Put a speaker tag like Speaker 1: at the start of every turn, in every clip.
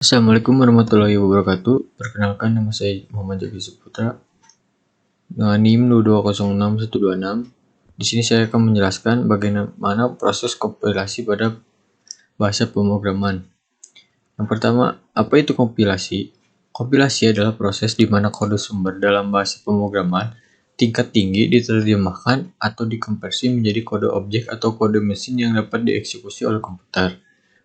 Speaker 1: Assalamualaikum warahmatullahi wabarakatuh. Perkenalkan, nama saya Muhammad Jaki Saputra dengan NIM 2206126. Di sini saya akan menjelaskan bagaimana proses kompilasi pada bahasa pemrograman. Yang pertama, apa itu kompilasi? Kompilasi adalah proses di mana kode sumber dalam bahasa pemrograman tingkat tinggi diterjemahkan atau dikonversi menjadi kode objek atau kode mesin yang dapat dieksekusi oleh komputer.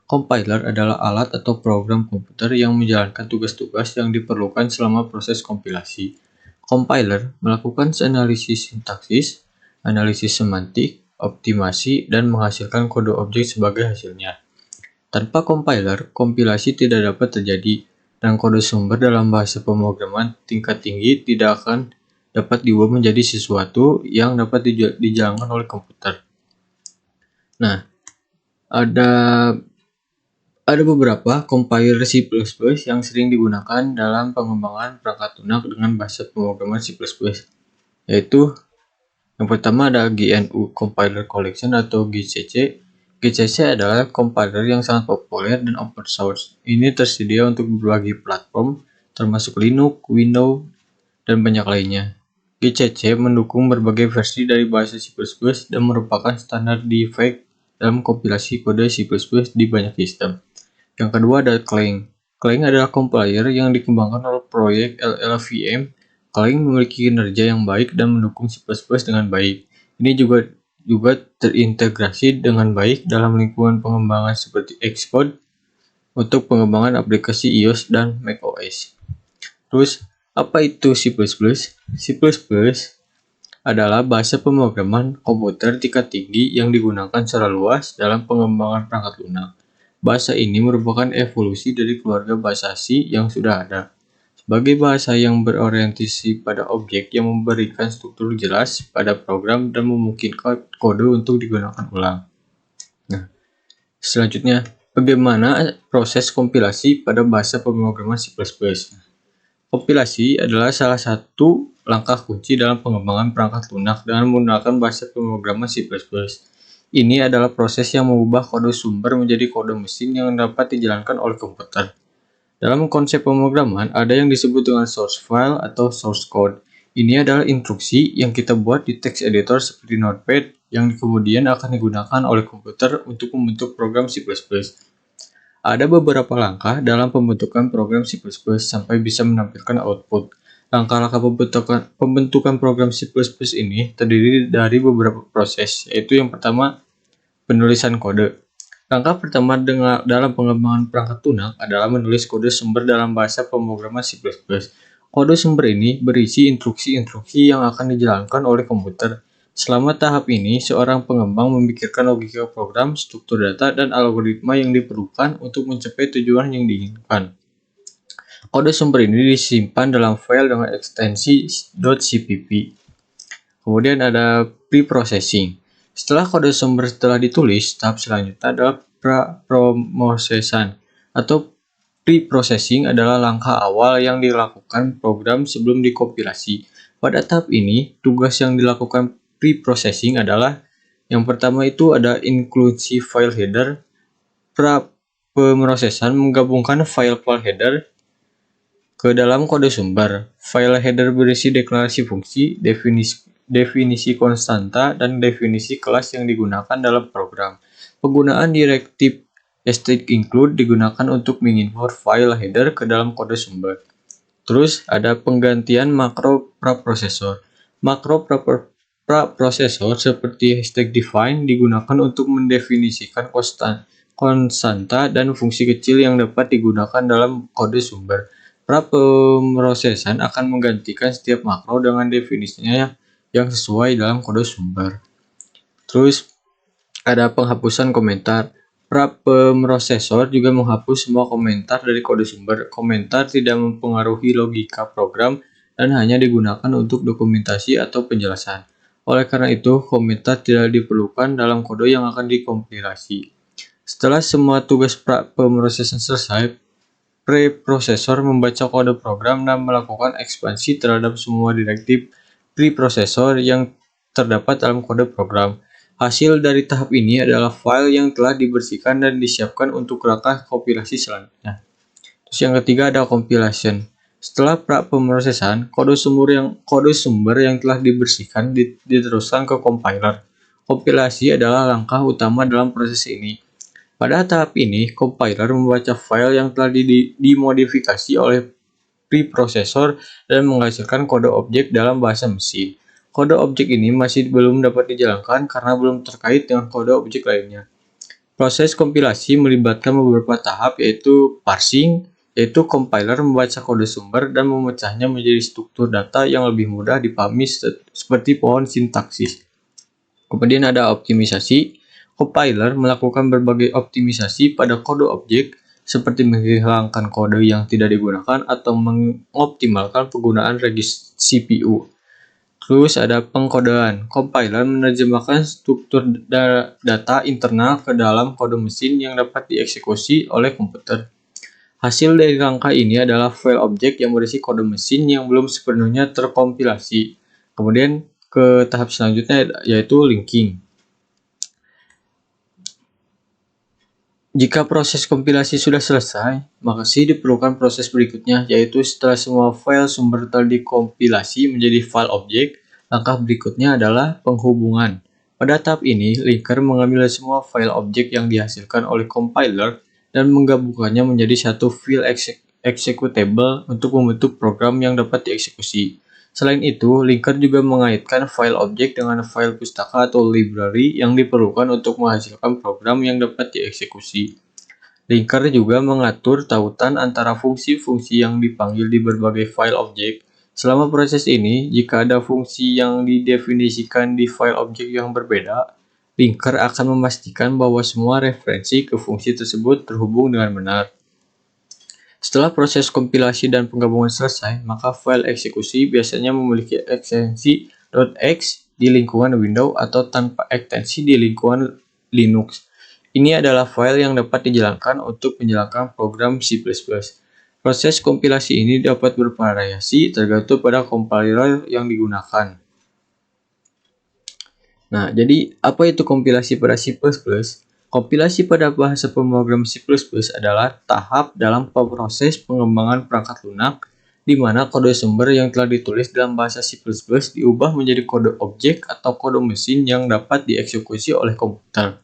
Speaker 1: Compiler adalah alat atau program komputer yang menjalankan tugas-tugas yang diperlukan selama proses kompilasi. Compiler melakukan analisis sintaksis, analisis semantik, optimasi, dan menghasilkan kode objek sebagai hasilnya. Tanpa compiler, kompilasi tidak dapat terjadi, dan kode sumber dalam bahasa pemrograman tingkat tinggi tidak akan dapat diubah menjadi sesuatu yang dapat dijalankan oleh komputer. Nah, ada beberapa compiler C++ yang sering digunakan dalam pengembangan perangkat lunak dengan bahasa pemrograman C++, yaitu yang pertama ada GNU Compiler Collection atau GCC. GCC adalah compiler yang sangat populer dan open source. Ini tersedia untuk berbagai platform, termasuk Linux, Windows, dan banyak lainnya. GCC mendukung berbagai versi dari bahasa C++ dan merupakan standar default dalam kompilasi kode C++ di banyak sistem. Yang kedua ada Clang. Clang adalah compiler yang dikembangkan oleh proyek LLVM. Clang memiliki kinerja yang baik dan mendukung C++ dengan baik. Ini juga terintegrasi dengan baik dalam lingkungan pengembangan seperti Xcode untuk pengembangan aplikasi iOS dan macOS. Terus, apa itu C++? C++ adalah bahasa pemrograman komputer tingkat tinggi yang digunakan secara luas dalam pengembangan perangkat lunak. Bahasa ini merupakan evolusi dari keluarga bahasa C yang sudah ada. Sebagai bahasa yang berorientasi pada objek yang memberikan struktur jelas pada program dan memungkinkan kode untuk digunakan ulang. Nah, selanjutnya, bagaimana proses kompilasi pada bahasa pemrograman C++? Kompilasi adalah salah satu langkah kunci dalam pengembangan perangkat lunak dengan menggunakan bahasa pemrograman C++. Ini adalah proses yang mengubah kode sumber menjadi kode mesin yang dapat dijalankan oleh komputer. Dalam konsep pemrograman, ada yang disebut dengan source file atau source code. Ini adalah instruksi yang kita buat di text editor seperti Notepad yang kemudian akan digunakan oleh komputer untuk membentuk program C++. Ada beberapa langkah dalam pembentukan program C++ sampai bisa menampilkan output. Langkah-langkah pembentukan program C++ ini terdiri dari beberapa proses, yaitu yang pertama, penulisan kode. Langkah pertama dalam pengembangan perangkat lunak adalah menulis kode sumber dalam bahasa pemrograman C++. Kode sumber ini berisi instruksi-instruksi yang akan dijalankan oleh komputer. Selama tahap ini, seorang pengembang memikirkan logika program, struktur data, dan algoritma yang diperlukan untuk mencapai tujuan yang diinginkan. Kode sumber ini disimpan dalam file dengan ekstensi .cpp. Kemudian ada preprocessing. Setelah kode sumber telah ditulis, tahap selanjutnya adalah preprocessing atau preprocessing adalah langkah awal yang dilakukan program sebelum dikompilasi. Pada tahap ini, tugas yang dilakukan preprocessing adalah yang pertama itu ada inclusive file header. Pemrosesan menggabungkan file-file header ke dalam kode sumber. File header berisi deklarasi fungsi, definisi konstanta, dan definisi kelas yang digunakan dalam program. Penggunaan direktif strict-include digunakan untuk mengimport file header ke dalam kode sumber. Terus ada penggantian makro preprocessor. Makro preprocessor seperti #define digunakan untuk mendefinisikan konstanta dan fungsi kecil yang dapat digunakan dalam kode sumber. Pemrosesan akan menggantikan setiap makro dengan definisinya yang sesuai dalam kode sumber. Terus ada penghapusan komentar. Pemrosesor juga menghapus semua komentar dari kode sumber. Komentar tidak mempengaruhi logika program dan hanya digunakan untuk dokumentasi atau penjelasan. Oleh karena itu, komentar tidak diperlukan dalam kode yang akan dikompilasi. Setelah semua tugas pemrosesan selesai, preprosesor membaca kode program dan melakukan ekspansi terhadap semua direktif preprosesor yang terdapat dalam kode program. Hasil dari tahap ini adalah file yang telah dibersihkan dan disiapkan untuk langkah kompilasi selanjutnya. Terus yang ketiga ada compilation. Setelah pemrosesan, kode sumber yang telah dibersihkan diteruskan ke compiler. Kompilasi adalah langkah utama dalam proses ini. Pada tahap ini, compiler membaca file yang telah dimodifikasi oleh preprosesor dan menghasilkan kode objek dalam bahasa mesin. Kode objek ini masih belum dapat dijalankan karena belum terkait dengan kode objek lainnya. Proses kompilasi melibatkan beberapa tahap, yaitu parsing, yaitu compiler membaca kode sumber dan memecahnya menjadi struktur data yang lebih mudah dipahami seperti pohon sintaksis. Kemudian ada optimisasi. Compiler melakukan berbagai optimisasi pada kode objek, seperti menghilangkan kode yang tidak digunakan atau mengoptimalkan penggunaan regis CPU. Terus ada pengkodean. Compiler menerjemahkan struktur data internal ke dalam kode mesin yang dapat dieksekusi oleh komputer. Hasil dari langkah ini adalah file objek yang berisi kode mesin yang belum sepenuhnya terkompilasi. Kemudian ke tahap selanjutnya yaitu linking. Jika proses kompilasi sudah selesai, maka diperlukan proses berikutnya, yaitu setelah semua file sumber telah dikompilasi menjadi file objek, langkah berikutnya adalah penghubungan. Pada tahap ini, linker mengambil semua file objek yang dihasilkan oleh compiler dan menggabungkannya menjadi satu file executable untuk membentuk program yang dapat dieksekusi. Selain itu, linker juga mengaitkan file objek dengan file pustaka atau library yang diperlukan untuk menghasilkan program yang dapat dieksekusi. Linker juga mengatur tautan antara fungsi-fungsi yang dipanggil di berbagai file objek. Selama proses ini, jika ada fungsi yang didefinisikan di file objek yang berbeda, linker akan memastikan bahwa semua referensi ke fungsi tersebut terhubung dengan benar. Setelah proses kompilasi dan penggabungan selesai, maka file eksekusi biasanya memiliki ekstensi .x di lingkungan Windows atau tanpa ekstensi di lingkungan Linux. Ini adalah file yang dapat dijalankan untuk menjalankan program C++. Proses kompilasi ini dapat bervariasi tergantung pada compiler yang digunakan. Nah, jadi apa itu kompilasi pada C++? Kompilasi pada bahasa pemrogram C++ adalah tahap dalam proses pengembangan perangkat lunak di mana kode sumber yang telah ditulis dalam bahasa C++ diubah menjadi kode objek atau kode mesin yang dapat dieksekusi oleh komputer.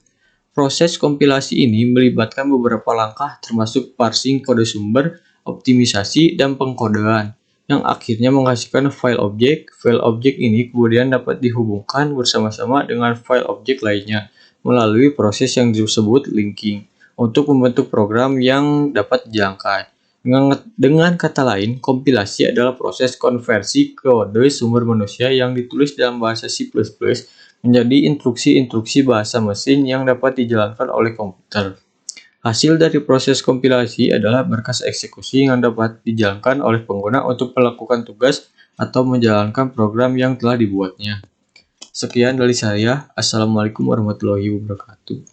Speaker 1: Proses kompilasi ini melibatkan beberapa langkah termasuk parsing kode sumber, optimisasi, dan pengkodean, yang akhirnya menghasilkan file objek. File objek ini kemudian dapat dihubungkan bersama-sama dengan file objek lainnya melalui proses yang disebut linking untuk membentuk program yang dapat dijalankan. Dengan kata lain, kompilasi adalah proses konversi kode sumber manusia yang ditulis dalam bahasa C++ menjadi instruksi-instruksi bahasa mesin yang dapat dijalankan oleh komputer. Hasil dari proses kompilasi adalah berkas eksekusi yang dapat dijalankan oleh pengguna untuk melakukan tugas atau menjalankan program yang telah dibuatnya. Sekian dari saya. Assalamualaikum warahmatullahi wabarakatuh.